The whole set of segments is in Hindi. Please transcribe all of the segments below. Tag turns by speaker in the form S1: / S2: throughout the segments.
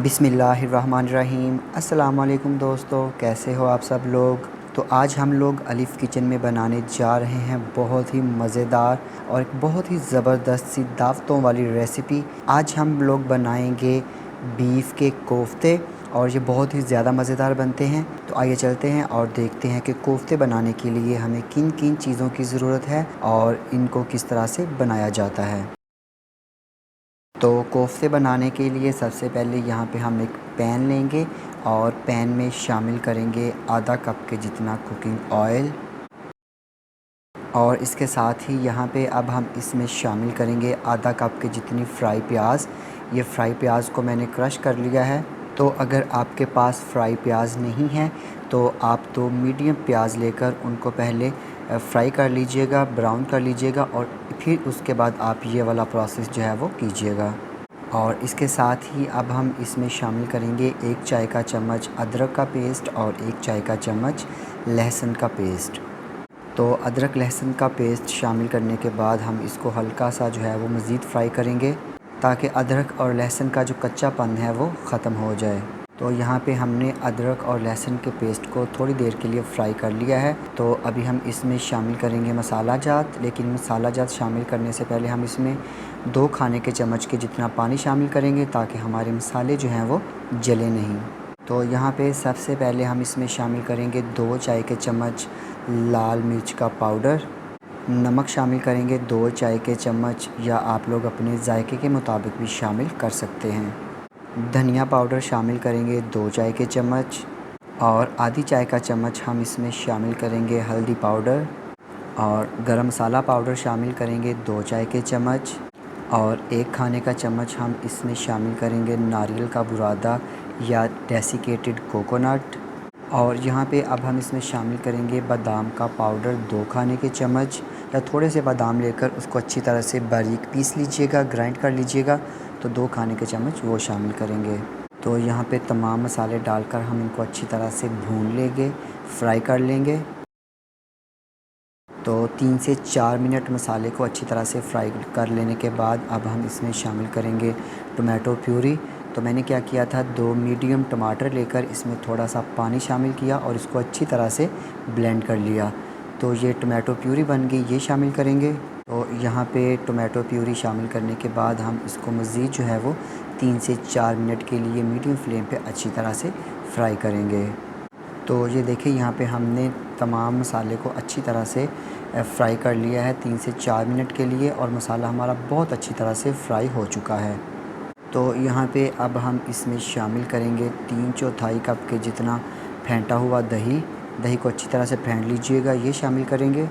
S1: बिस्मिल्लाहिर्रहमानिर्रहीम। अस्सलाम वालेकुम दोस्तों, कैसे हो आप सब लोग। तो आज हम लोग अलिफ़ किचन में बनाने जा रहे हैं बहुत ही मज़ेदार और एक बहुत ही ज़बरदस्त सी दावतों वाली रेसिपी। आज हम लोग बनाएंगे बीफ के कोफ्ते और ये बहुत ही ज़्यादा मज़ेदार बनते हैं। तो आइए चलते हैं और देखते हैं कि कोफ्ते बनाने के लिए हमें किन किन चीज़ों की ज़रूरत है और इनको किस तरह से बनाया जाता है। तो कोफ्ते बनाने के लिए सबसे पहले यहाँ पे हम एक पैन लेंगे और पैन में शामिल करेंगे आधा कप के जितना कुकिंग ऑयल और इसके साथ ही यहाँ पे अब हम इसमें शामिल करेंगे आधा कप के जितनी फ्राई प्याज। ये फ्राई प्याज को मैंने क्रश कर लिया है। तो अगर आपके पास फ्राई प्याज नहीं है तो आप तो मीडियम प्याज लेकर उनको पहले फ्राई कर लीजिएगा, ब्राउन कर लीजिएगा और फिर उसके बाद आप ये वाला प्रोसेस जो है वो कीजिएगा। और इसके साथ ही अब हम इसमें शामिल करेंगे 1 चाय का चम्मच अदरक का पेस्ट और 1 चाय का चम्मच लहसुन का पेस्ट। तो अदरक लहसुन का पेस्ट शामिल करने के बाद हम इसको हल्का सा जो है वो मज़ीद फ्राई करेंगे ताकि अदरक और लहसुन का जो कच्चापन है वो ख़त्म हो जाए। तो यहाँ पे हमने अदरक और लहसुन के पेस्ट को थोड़ी देर के लिए फ्राई कर लिया है। तो अभी हम इसमें शामिल करेंगे मसाला जात, लेकिन मसाला जात शामिल करने से पहले हम इसमें 2 खाने के चम्मच के जितना पानी शामिल करेंगे ताकि हमारे मसाले जो हैं वो जले नहीं। तो यहाँ पे सबसे पहले हम इसमें शामिल करेंगे 2 चाय के चम्मच लाल मिर्च का पाउडर, नमक शामिल करेंगे 2 चाय के चम्मच या आप लोग अपने जायके के मुताबिक भी शामिल कर सकते हैं। धनिया पाउडर शामिल करेंगे 2 चाय के चम्मच और आधी चाय का चम्मच हम इसमें शामिल करेंगे हल्दी पाउडर और गरम मसाला पाउडर शामिल करेंगे 2 चाय के चम्मच और 1 खाने का चम्मच हम इसमें शामिल करेंगे नारियल का बुरादा या डेसिकेटेड कोकोनट। और यहाँ पे अब हम इसमें शामिल करेंगे बादाम का पाउडर 2 खाने के चम्मच या थोड़े से बादाम लेकर उसको अच्छी तरह से बारीक पीस लीजिएगा, ग्राइंड कर लीजिएगा। तो 2 खाने के चम्मच वो शामिल करेंगे। तो यहाँ पे तमाम मसाले डालकर हम इनको अच्छी तरह से भून लेंगे, फ्राई कर लेंगे। तो 3 से 4 मिनट मसाले को अच्छी तरह से फ्राई कर लेने के बाद अब हम इसमें शामिल करेंगे टोमेटो प्यूरी। तो मैंने क्या किया था, 2 मीडियम टमाटर लेकर इसमें थोड़ा सा पानी शामिल किया और इसको अच्छी तरह से ब्लेंड कर लिया। तो ये टोमेटो प्यूरी बन गई, ये शामिल करेंगे। तो यहाँ पे टोमेटो प्यूरी शामिल करने के बाद हम इसको मज़ीद जो है वो 3 से 4 मिनट के लिए मीडियम फ्लेम पे अच्छी तरह से फ्राई करेंगे। तो ये देखिए यहाँ पे हमने तमाम मसाले को अच्छी तरह से फ्राई कर लिया है 3 से 4 मिनट के लिए और मसाला हमारा बहुत अच्छी तरह से फ्राई हो चुका है। तो यहाँ पे अब हम इसमें शामिल करेंगे 3/4 कप के जितना फेंटा हुआ दही। दही को अच्छी तरह से फेंट लीजिएगा, ये शामिल करेंगे।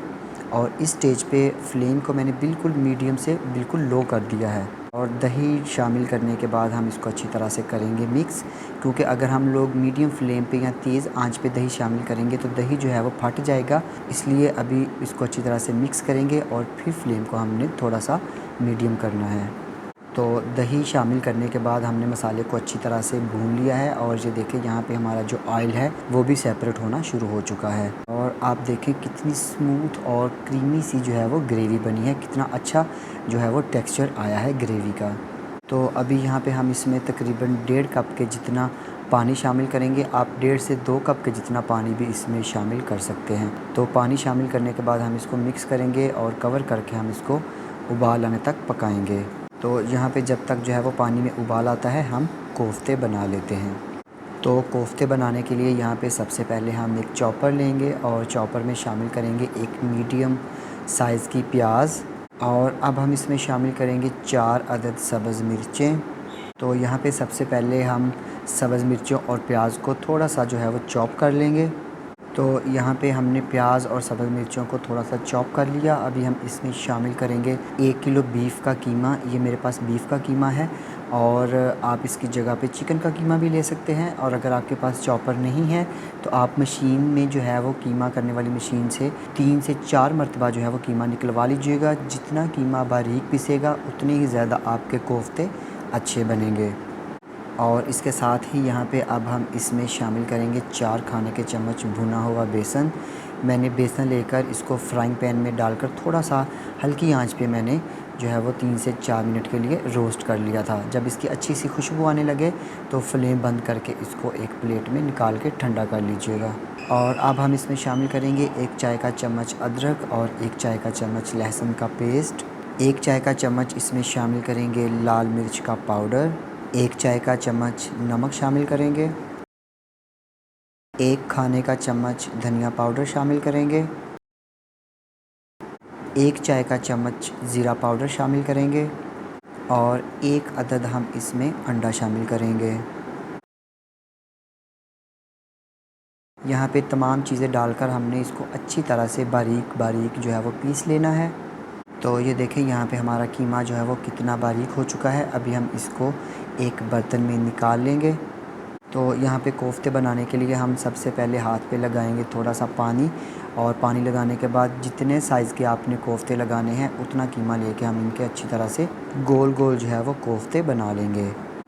S1: और इस स्टेज पे फ्लेम को मैंने बिल्कुल मीडियम से बिल्कुल लो कर दिया है। और दही शामिल करने के बाद हम इसको अच्छी तरह से करेंगे मिक्स, क्योंकि अगर हम लोग मीडियम फ्लेम पे या तेज़ आंच पे दही शामिल करेंगे तो दही जो है वो फट जाएगा। इसलिए अभी इसको अच्छी तरह से मिक्स करेंगे और फिर फ्लेम को हमने थोड़ा सा मीडियम करना है। तो दही शामिल करने के बाद हमने मसाले को अच्छी तरह से भून लिया है और ये देखिए यहाँ पे हमारा जो ऑयल है वो भी सेपरेट होना शुरू हो चुका है। और आप देखें कितनी स्मूथ और क्रीमी सी जो है वो ग्रेवी बनी है, कितना अच्छा जो है वो टेक्सचर आया है ग्रेवी का। तो अभी यहाँ पे हम इसमें तकरीबन 1.5 कप के जितना पानी शामिल करेंगे। आप 1.5 से 2 कप के जितना पानी भी इसमें शामिल कर सकते हैं। तो पानी शामिल करने के बाद हम इसको मिक्स करेंगे और कवर करके हम इसको उबाल आने तक पकाएंगे। तो यहाँ पे जब तक जो है वो पानी में उबाल आता है हम कोफ्ते बना लेते हैं। तो कोफ्ते बनाने के लिए यहाँ पे सबसे पहले हम एक चॉपर लेंगे और चॉपर में शामिल करेंगे 1 मीडियम साइज़ की प्याज और अब हम इसमें शामिल करेंगे 4 अदद सब्ज़ मिर्चें। तो यहाँ पे सबसे पहले हम सब्ज़ मिर्चों और प्याज को थोड़ा सा जो है वो चॉप कर लेंगे। तो यहाँ पे हमने प्याज और सब्ज़ मिर्चों को थोड़ा सा चॉप कर लिया। अभी हम इसमें शामिल करेंगे 1 किलो बीफ का कीमा। ये मेरे पास बीफ का कीमा है और आप इसकी जगह पे चिकन का कीमा भी ले सकते हैं। और अगर आपके पास चॉपर नहीं है तो आप मशीन में जो है वो कीमा करने वाली मशीन से 3 से 4 मरतबा जो है वो कीमा निकलवा लीजिएगा। जितना कीमा बारीक पिसेगा उतने ही ज़्यादा आपके कोफ्ते अच्छे बनेंगे। और इसके साथ ही यहाँ पे अब हम इसमें शामिल करेंगे 4 खाने के चम्मच भुना हुआ बेसन। मैंने बेसन लेकर इसको फ्राइंग पैन में डालकर थोड़ा सा हल्की आंच पे मैंने जो है वो 3 से 4 मिनट के लिए रोस्ट कर लिया था। जब इसकी अच्छी सी खुशबू आने लगे तो फ्लेम बंद करके इसको एक प्लेट में निकाल के ठंडा कर लीजिएगा। और अब हम इसमें शामिल करेंगे 1 चाय का चम्मच अदरक और 1 चाय का चम्मच लहसुन का पेस्ट। 1 चाय का चम्मच इसमें शामिल करेंगे लाल मिर्च का पाउडर। 1 चाय का चम्मच नमक शामिल करेंगे। 1 खाने का चम्मच धनिया पाउडर शामिल करेंगे। 1 चाय का चम्मच ज़ीरा पाउडर शामिल करेंगे और 1 अदद हम इसमें अंडा शामिल करेंगे। यहाँ पे तमाम चीज़ें डालकर हमने इसको अच्छी तरह से बारीक बारीक जो है वो पीस लेना है। तो ये देखें यहाँ पे हमारा कीमा जो है वो कितना बारीक हो चुका है। अभी हम इसको एक बर्तन में निकाल लेंगे। तो यहाँ पे कोफ्ते बनाने के लिए हम सबसे पहले हाथ पे लगाएंगे थोड़ा सा पानी, और पानी लगाने के बाद जितने साइज़ के आपने कोफ्ते लगाने हैं उतना कीमा लेके हम इनके अच्छी तरह से गोल गोल जो है वो कोफ्ते बना लेंगे।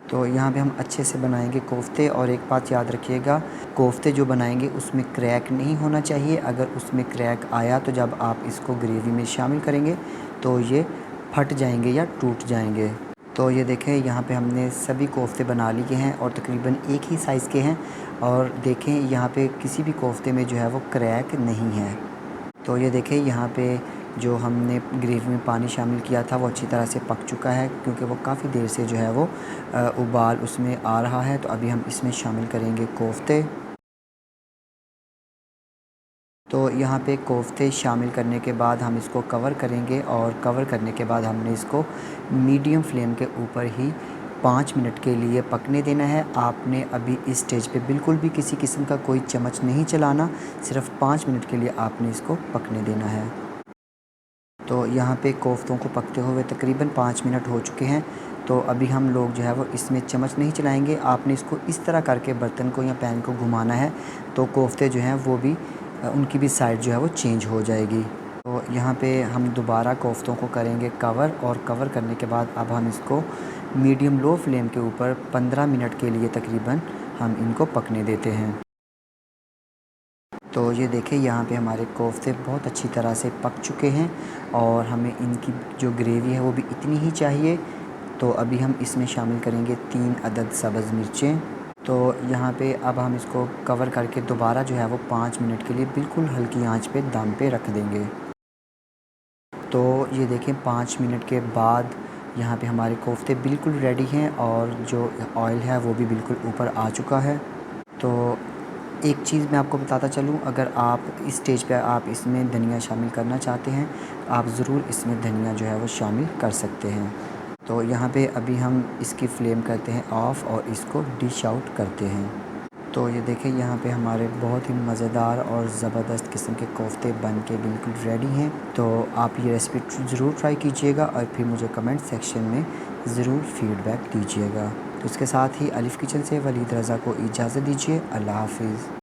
S1: तो यहाँ पे हम अच्छे से बनाएंगे कोफ्ते। और एक बात याद रखिएगा, कोफ्ते जो बनाएंगे उसमें क्रैक नहीं होना चाहिए। अगर उसमें क्रैक आया तो जब आप इसको ग्रेवी में शामिल करेंगे तो ये फट जाएंगे या टूट जाएंगे। तो ये देखें यहाँ पे हमने सभी कोफ्ते बना लिए हैं और तकरीबन एक ही साइज़ के हैं। और देखें यहाँ पे किसी भी कोफ्ते में जो है वो क्रैक नहीं है। तो ये देखें यहाँ पे जो हमने ग्रेवी में पानी शामिल किया था वो अच्छी तरह से पक चुका है, क्योंकि वो काफ़ी देर से जो है वो उबाल उसमें आ रहा है। तो अभी हम इसमें शामिल करेंगे कोफ्ते। तो यहाँ पे कोफ्ते शामिल करने के बाद हम इसको कवर करेंगे, और कवर करने के बाद हमने इसको मीडियम फ्लेम के ऊपर ही 5 मिनट के लिए पकने देना है। आपने अभी इस स्टेज पे बिल्कुल भी किसी किस्म का कोई चम्मच नहीं चलाना, सिर्फ 5 मिनट के लिए आपने इसको पकने देना है। तो यहाँ पे कोफ्तों को पकते हुए तकरीबन 5 मिनट हो चुके हैं। तो अभी हम लोग जो है वो इसमें चम्मच नहीं चलाएंगे। आपने इसको इस तरह करके बर्तन को या पैन को घुमाना है, तो कोफ्ते जो हैं वो भी उनकी भी साइड जो है वो चेंज हो जाएगी। तो यहाँ पे हम दोबारा कोफ्तों को करेंगे कवर, और कवर करने के बाद अब हम इसको मीडियम लो फ्लेम के ऊपर 15 मिनट के लिए तकरीबन हम इनको पकने देते हैं। तो ये देखें यहाँ पे हमारे कोफ्ते बहुत अच्छी तरह से पक चुके हैं, और हमें इनकी जो ग्रेवी है वो भी इतनी ही चाहिए। तो अभी हम इसमें शामिल करेंगे 3 अदद सब्ज़ मिर्चें। तो यहाँ पे अब हम इसको कवर करके दोबारा जो है वो 5 मिनट के लिए बिल्कुल हल्की आंच पे दम पे रख देंगे। तो ये देखें 5 मिनट के बाद यहाँ पे हमारे कोफ्ते बिल्कुल रेडी हैं, और जो ऑयल है वो भी बिल्कुल ऊपर आ चुका है। तो एक चीज़ मैं आपको बताता चलूँ, अगर आप इस स्टेज पे आप इसमें धनिया शामिल करना चाहते हैं, आप ज़रूर इसमें धनिया जो है वो शामिल कर सकते हैं। तो यहाँ पे अभी हम इसकी फ्लेम करते हैं ऑफ़ और इसको डिश आउट करते हैं। तो ये देखें यहाँ पे हमारे बहुत ही मज़ेदार और ज़बरदस्त किस्म के कोफ्ते बन के बिल्कुल रेडी हैं। तो आप ये रेसिपी ज़रूर ट्राई कीजिएगा और फिर मुझे कमेंट सेक्शन में ज़रूर फ़ीडबैक दीजिएगा। तो इसके साथ ही अलिफ़ किचन से वलीद रज़ा को इजाज़त दीजिए। अल्लाह हाफ़िज़।